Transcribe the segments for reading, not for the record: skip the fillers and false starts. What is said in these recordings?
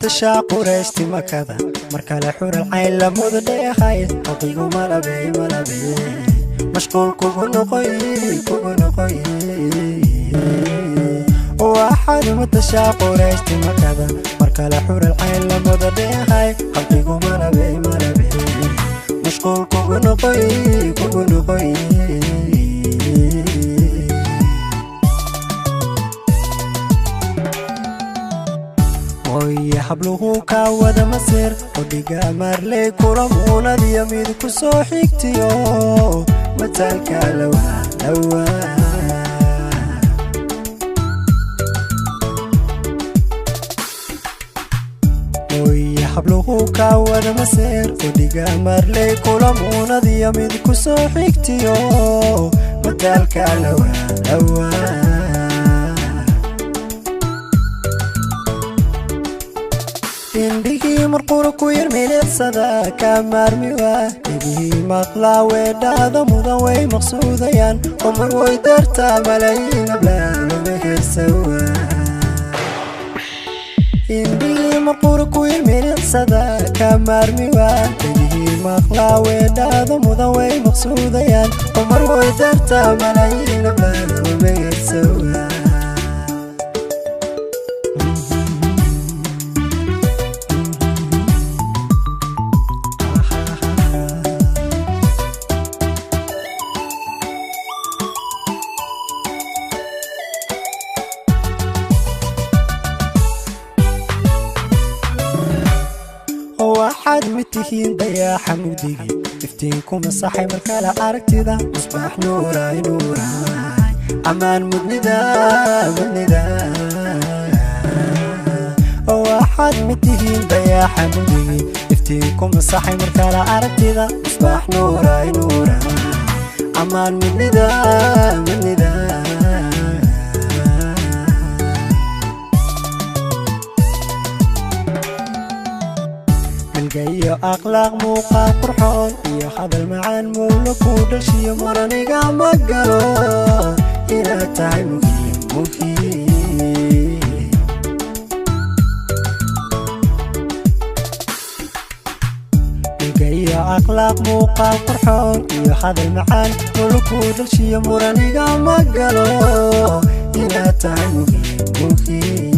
متشاق ورشتي مكذا مركل حور العين لمود ديخاي حقيقو ملبي مشغول كوكو نقوي واحد متشاق ورشتي مكذا مركل حور العين لمود ديخاي حقيقو ملبي مشغول كوكو نقوي ويا حبلوه كاودا مسير وديقا مارلي كورمونا دي يميد كسو حيكتيو متالكا لوا ويا حبلوه كاودا مسير وديقا مارلي كورمونا دي يميد كسو حيكتيو متالكا لوا indhihii marqura ku yar milicsada ka maarmiwa idihii maqlaa weedhaada mudan way maqsuudayaan oo mar way dartaa malaayiin ablaaduma heesawa indhihii marqura ku yar milicsada ka maarmiwa idihii maqlaa weedhaada mudan way maqsuudayaan oo mar way dartaa malaayiin ablaaduma heesawa واحد متهين ضياع حمودي افتينكم الصحي مركالة عركتدا مصباح نوراي أمان مدندا واحد متهين ضياع حمودي افتينكم الصحي مركالة عركتدا مصباح نوراي أمان مدندا جاي أخلاق موقع قرحون يا هذا المعان مولك ودشي مراني قام أقرأ إلى تعب مخيم جاي أخلاق موقع قرحون يا هذا المعان مولك ودشي مراني قام أقرأ إلى تعب مخيم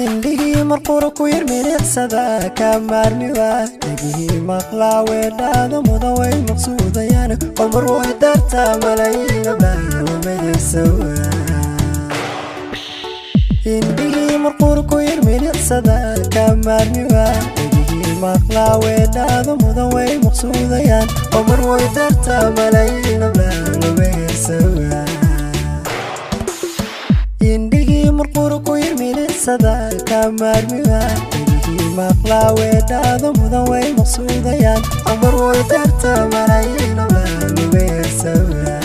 indhihii marqura ku yar milicsada ka maarmiwa idihii maqlaa weedhaada mudan way maqsuudayaan oo mar way dartaa malaayiin ablaaduma heesawa indhihii marqura ku yar milicsada ka maarmiwa idihii maqlaa weedhaada mudan way maqsuudayaan oo mar way dartaa malaayiin ablaaduma heesawa indhihii marqura ku yar milicsada ka maarmiwa idihii maqlaa weedhaada mudan way maqsuudayaan oo mar way dartaa malaayiin ablaaduma heesawa